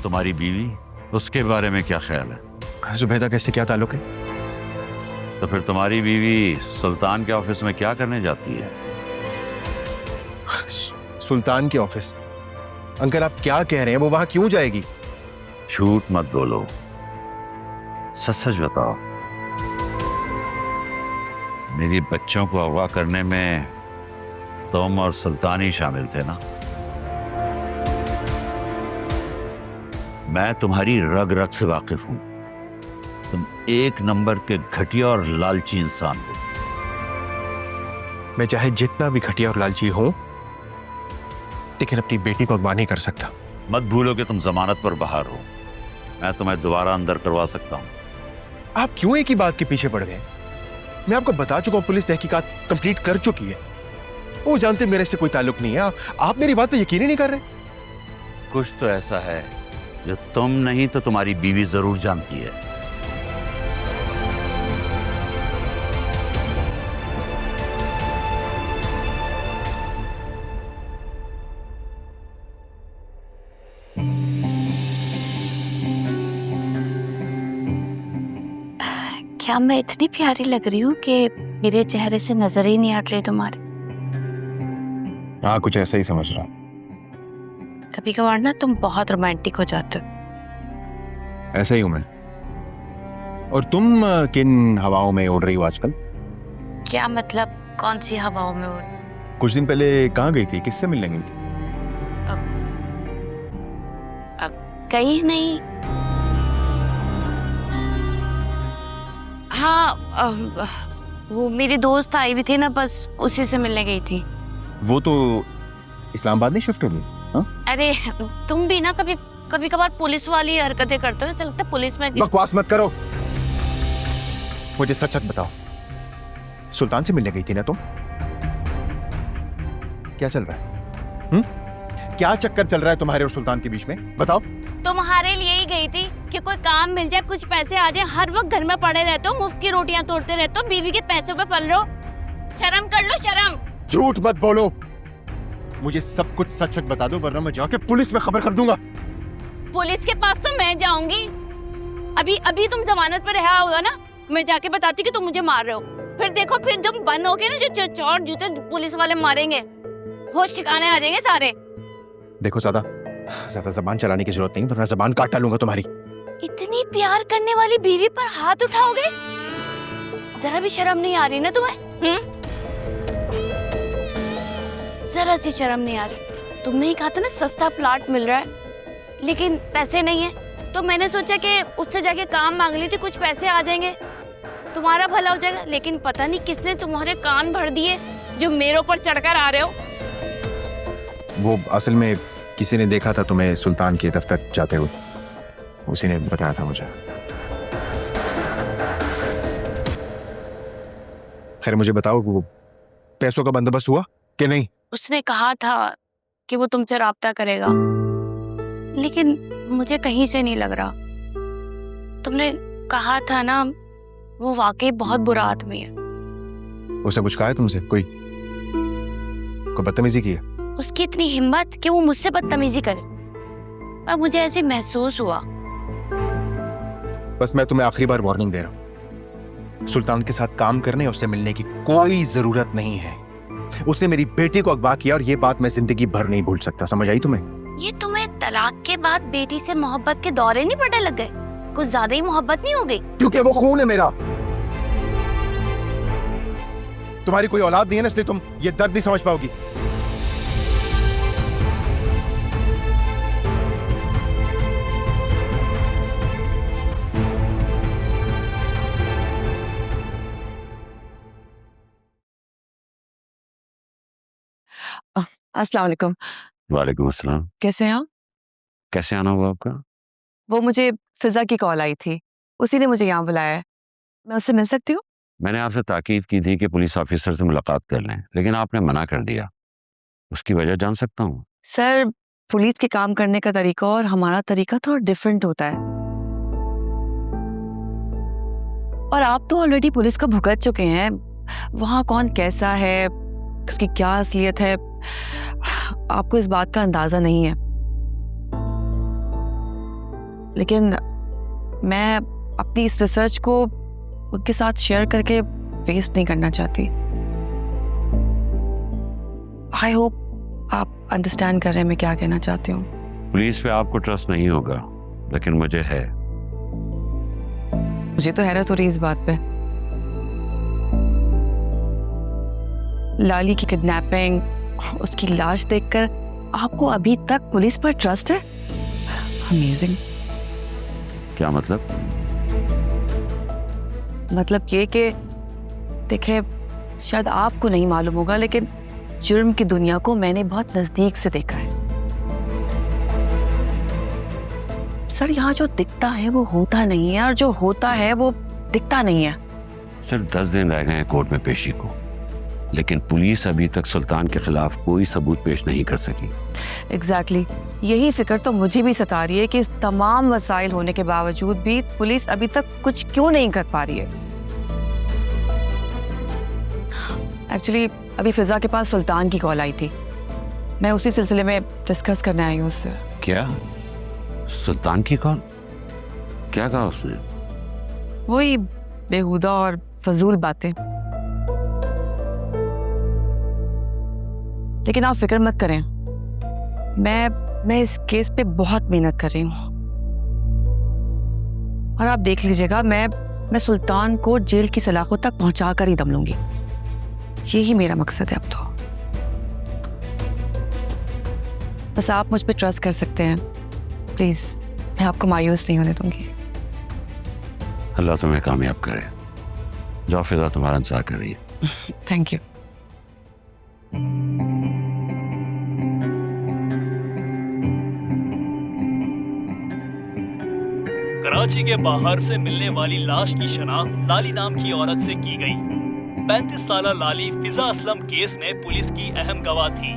तुम्हारी बीवी, उसके बारे में क्या ख्याल है? जुबैदा का इससे क्या ताल्लुक है? तो फिर तुम्हारी बीवी सुल्तान के ऑफिस में क्या करने जाती है? सुल्तान के ऑफिस? अंकल आप क्या कह रहे हैं? वो वहां क्यों जाएगी? झूठ मत बोलो, सच सच बताओ। मेरी बच्चों को अगवा करने में तुम और सुल्तान ही शामिल थे ना? मैं तुम्हारी रग रग से वाकिफ हूं। तुम एक नंबर के घटिया और लालची इंसान हो। मैं चाहे जितना भी घटिया और लालची हूं, लेकिन अपनी बेटी को अगवा नहीं कर सकता। मत भूलो कि तुम जमानत पर बाहर हो। मैं तुम्हें दोबारा अंदर करवा सकता हूं। आप क्यों एक ही बात के पीछे पड़ गए? मैं आपको बता चुका हूं, पुलिस तहकीकात कंप्लीट कर चुकी है। वो जानते मेरे से कोई ताल्लुक नहीं है। आप मेरी बात तो यकीन ही नहीं कर रहे। कुछ तो ऐसा है जो तुम नहीं तो तुम्हारी बीवी जरूर जानती है। क्या मैं इतनी प्यारी लग रही हूँ कि मेरे चेहरे से नजर ही नहीं हट रही तुम्हारी? हाँ, कुछ ऐसा ही समझ रहा। कभी कभार ना तुम बहुत रोमांटिक हो जाते हो। ऐसा ही हूं मैं। और तुम किन हवाओं में उड़ रही हो आजकल? क्या मतलब? कौन सी हवाओं में उड़? कुछ दिन पहले कहाँ गई थी? किससे मिलने गई थी? अब कहीं नहीं। हाँ, वो मेरी दोस्त आई हुई थी ना, बस उसी से मिलने गई थी। वो तो इस्लामाबाद में शिफ्ट हो गई। हाँ? अरे तुम भी ना कभी कभी कभार पुलिस वाली हरकतें करते हो। ऐसा लगता है पुलिस में। बकवास मत करो। मुझे सच सच बताओ, सुल्तान से मिलने गई थी ना तुम? क्या चल रहा है? क्या चक्कर चल रहा है तुम्हारे और सुल्तान के बीच में? बताओ। तुम्हारे लिए ही गई थी कि कोई काम मिल जाए, कुछ पैसे आ जाए। हर वक्त घर में पड़े रहते हो, मुफ्त की रोटियां तोड़ते रहते हो, बीवी के पैसों पे पल रहे हो। शर्म कर लो, शर्म। झूठ मत बोलो। मुझे सब कुछ सच सच बता दो, वरना मैं जाके पुलिस में खबर कर दूंगा। पुलिस के पास तो मैं जाऊंगी। अभी अभी तुम जमानत पर रहा होगा ना, मैं जाके बताती कि तुम मुझे मार रहे हो। फिर देखो, फिर जब बंद हो गए ना जो चोर जूते पुलिस वाले मारेंगे, होश ठिकाने आ जाएंगे सारे। देखो ज्यादा जबान चलाने की जरूरत नहीं, वरना जबान काट डालूंगा तुम्हारी। इतनी प्यार करने वाली बीवी पर हाथ उठाओगे? जरा भी शर्म नहीं आ रही ना तुम्हें? जरा सी शर्म नहीं आ रही? तुमने ही कहा था ना सस्ता प्लॉट मिल रहा है, लेकिन पैसे नहीं है। तो मैंने सोचा कि उससे जाके काम मांग ली थी, कुछ पैसे आ जाएंगे, तुम्हारा भला हो जाएगा। लेकिन पता नहीं किसने तुम्हारे कान भर दिए जो मेरे ऊपर चढ़कर आ रहे हो। वो असल में किसी ने देखा था तुम्हें सुल्तान के दफ्तर जाते हुए, उसी ने बताया था मुझे। खैर मुझे बताओ, वो पैसों का बंदोबस्त हुआ कि नहीं? उसने कहा था कि वो तुमसे राब्ता करेगा, लेकिन मुझे कहीं से नहीं लग रहा। तुमने कहा था ना, वो वाकई बहुत बुरा आदमी है। उसने कुछ कहा है तुमसे? कोई बदतमीजी की है? उसकी इतनी हिम्मत कि वो मुझसे बदतमीजी करे। अब मुझे ऐसे महसूस हुआ। बस मैं तुम्हें आखिरी बार वार्निंग दे रहा हूँ, सुल्तान के साथ काम करने और उससे मिलने की कोई जरूरत नहीं है। उसने मेरी बेटी को अगवा किया और ये बात मैं जिंदगी भर नहीं भूल सकता। समझ आई तुम्हें? ये तुम्हें तलाक के बाद बेटी से मोहब्बत के दौरे नहीं पड़ने लग गए? कुछ ज्यादा ही मोहब्बत नहीं हो गई? क्योंकि वो खून है मेरा। तुम्हारी कोई औलाद नहीं है ना, इसलिए तुम ये दर्द नहीं समझ पाओगी। अस्सलाम वालेकुम। वालेकुम अस्सलाम। कैसे हैं आप? कैसे आना हुआ आपका? वो मुझे फिजा की कॉल आई थी, उसी ने मुझे यहाँ बुलाया है। मैं उससे मिल सकती हूँ? मैंने आपसे ताकीद की थी कि पुलिस ऑफिसर से मुलाकात कर लें, लेकिन आपने मना कर दिया। उसकी वजह जान सकता हूँ? सर, पुलिस के काम करने का तरीका और हमारा तरीका थोड़ा डिफरेंट होता है, और आप तो ऑलरेडी पुलिस को भुगत चुके हैं। वहाँ कौन कैसा है, उसकी क्या असलियत है, आपको इस बात का अंदाजा नहीं है। लेकिन मैं अपनी इस रिसर्च को उनके साथ शेयर करके वेस्ट नहीं करना चाहती। आई होप आप अंडरस्टैंड कर रहे हैं मैं क्या कहना चाहती हूँ। पुलिस पे आपको ट्रस्ट नहीं होगा, लेकिन मुझे है। मुझे तो हैरत हो रही है इस बात पे। लाली की किडनैपिंग, उसकी लाश देखकर आपको अभी तक पुलिस पर ट्रस्ट है? अमेजिंग। क्या मतलब? मतलब ये कि देखे, शायद आपको नहीं मालूम होगा, लेकिन जुर्म की दुनिया को मैंने बहुत नजदीक से देखा है। सर, यहाँ जो दिखता है वो होता नहीं है, और जो होता है वो दिखता नहीं है। सिर्फ 10 दिन रह गए हैं कोर्ट में पेशी को, लेकिन पुलिस अभी तक सुल्तान के खिलाफ कोई सबूत पेश नहीं कर सकी। एग्जैक्टली यही फिक्र तो मुझे भी सता रही है कि इस तमाम वसाइल होने के बावजूद भी पुलिस अभी तक कुछ क्यों नहीं कर पा रही है। एक्चुअली अभी फिजा के पास सुल्तान की कॉल आई थी, मैं उसी सिलसिले में डिस्कस करने आई हूँ उससे। क्या? सुल्तान की कॉल? क्या कहा उसने? वही बेहुदा और फजूल बातें। लेकिन आप फिक्र मत करें, मैं इस केस पे बहुत मेहनत कर रही हूँ, और आप देख लीजिएगा, मैं सुल्तान को जेल की सलाखों तक पहुंचा कर ही दम लूंगी। यही मेरा मकसद है अब तो। बस आप मुझ पे ट्रस्ट कर सकते हैं। प्लीज, मैं आपको मायूस नहीं होने दूंगी। अल्लाह तुम्हें कामयाब करे। जाओ, फिजा तुम्हारा इंतजार कर रही है। Thank you. कराची के बाहर से मिलने वाली लाश की शनाख्त लाली नाम की औरत से की गई। 35 साला लाली फिजा असलम केस में पुलिस की अहम गवाह थी।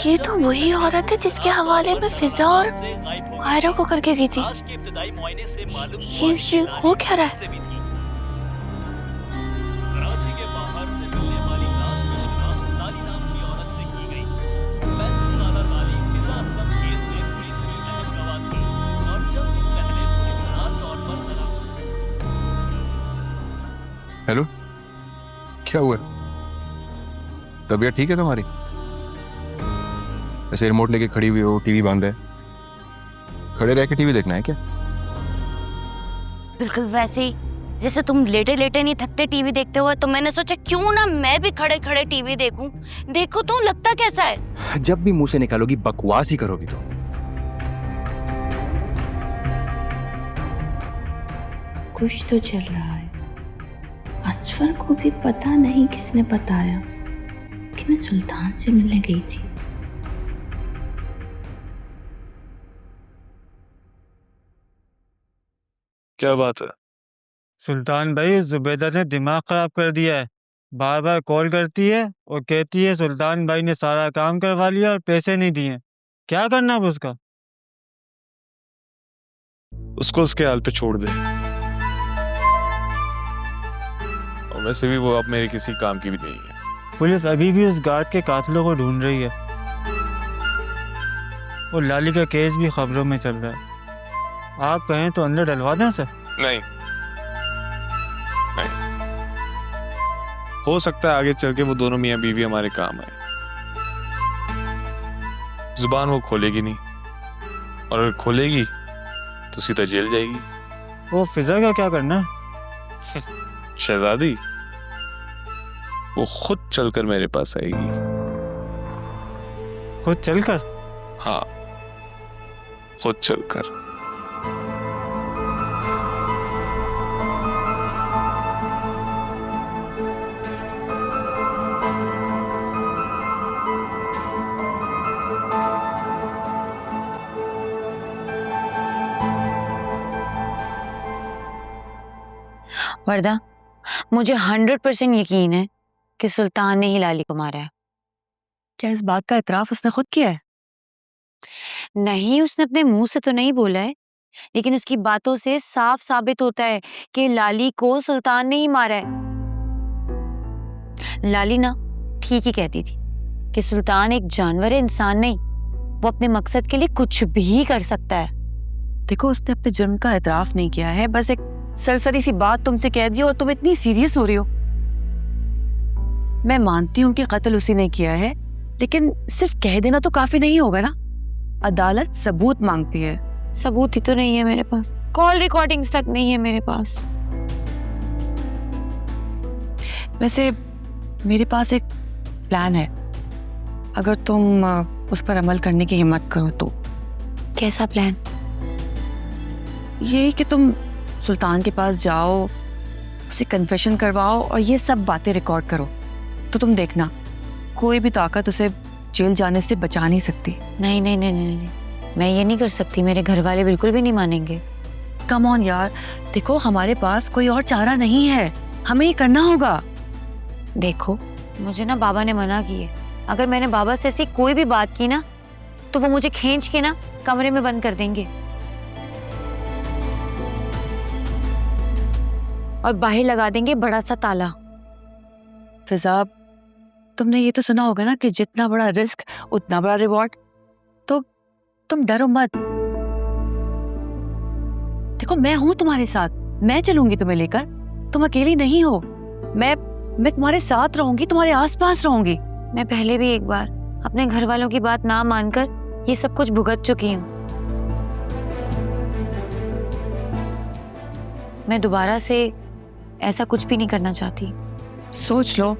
ये तो वही औरत है जिसके हवाले में फिजा और आयरा को करके गई थी। लाश के इब्तिदाई मुआयने से मालूम ये हो क्या रहा है? से भी थी। कराची के बाहर से मिलने वाली लाश की शनाख्त लाली नाम की औरत से की गई। 35 साला लाली फिजा असलम केस में पुलिस की अहम गवाह थी और चंद दिन पहले पुलिस रात तौर पर तलब। हेलो, क्या हुआ? तबीयत ठीक है तुम्हारी? ऐसे रिमोट लेके खड़ी हुई हो, टीवी बंद है, खड़े रह के टीवी देखना है क्या? बिल्कुल वैसे ही जैसे तुम लेटे लेटे नहीं थकते टीवी देखते हुए, तो मैंने सोचा क्यों ना मैं भी खड़े खड़े टीवी देखूं। देखो तो लगता कैसा है। जब भी मुंह से निकालोगी बकवास ही करोगी तो। कुछ तो चल रहा है। असफर को भी पता नहीं किसने बताया कि मैं सुल्तान से मिलने गई थी। क्या बात है? सुल्तान भाई, जुबैदा ने दिमाग खराब कर दिया है। बार बार कॉल करती है और कहती है सुल्तान भाई ने सारा काम करवा लिया और पैसे नहीं दिए। क्या करना अब उसका? उसको उसके हाल पे छोड़ दे। और वैसे भी वो अब मेरे किसी काम की भी नहीं है। पुलिस अभी भी उस गार्ड के कातिलों को ढूंढ रही है और लाली का केस भी खबरों में चल रहा है। आप कहें तो अंदर डलवा दें उसे? नहीं, हो सकता है आगे चल के वो दोनों मियाँ बीवी हमारे काम आए। जुबान वो खोलेगी नहीं, और अगर खोलेगी तो सीधा जेल जाएगी। वो फिजा का क्या करना? शहजादी वो खुद चलकर मेरे पास आएगी। खुद चलकर? हाँ, खुद चलकर। वर्दा, मुझे 100% यकीन है कि सुल्तान ने ही लाली को मारा है। क्या इस बात का इतराफ उसने खुद किया है? नहीं, उसने अपने मुंह से तो नहीं बोला है, लेकिन उसकी बातों से साफ साबित होता है कि लाली को सुल्तान ने ही मारा है। लाली ना ठीक ही कहती थी कि सुल्तान एक जानवर है, इंसान नहीं। वो अपने मकसद के लिए कुछ भी कर सकता है। देखो उसने अपने जुर्म का एतराफ नहीं किया है, बस एक सरसरी सी बात तुमसे कह दी और तुम इतनी सीरियस हो रही हो। मैं मानती हूँ कि कत्ल उसी ने किया है, लेकिन सिर्फ कह देना तो काफी नहीं होगा ना। अदालत सबूत मांगती है। सबूत ही तो नहीं है मेरे पास, कॉल रिकॉर्डिंग्स तक नहीं है मेरे पास। वैसे मेरे पास एक प्लान है, अगर तुम उस पर अमल करने की हिम्मत करो तो। कैसा प्लान? ये कि तुम सुल्तान के पास जाओ, उसे कन्फेशन करवाओ और ये सब बातें रिकॉर्ड करो, तो तुम देखना कोई भी ताकत उसे जेल जाने से बचा नहीं सकती। नहीं नहीं नहीं नहीं नहीं, मैं ये नहीं कर सकती, मेरे घर वाले बिल्कुल भी नहीं मानेंगे। कम ऑन यार, देखो हमारे पास कोई और चारा नहीं है, हमें ये करना होगा। देखो मुझे ना बाबा ने मना की है, अगर मैंने बाबा से ऐसी कोई भी बात की ना तो वो मुझे खींच के ना कमरे में बंद कर देंगे और बाहर लगा देंगे बड़ा सा ताला। फिजा, तुमने ये तो सुना होगा ना कि जितना बड़ा रिस्क उतना बड़ा रिवॉर्ड, तो तुम डरो मत। देखो मैं हूं तुम्हारे साथ, मैं चलूंगी तुम्हें लेकर, तुम अकेली नहीं हो। मैं तुम्हारे साथ रहूंगी, तुम्हारे आसपास रहूंगी। मैं पहले भी एक बार अपने घर वालों की बात ना मानकर ये सब कुछ भुगत चुकी हूँ। मैं दोबारा से ऐसा कुछ भी नहीं करना चाहती। सोच लो,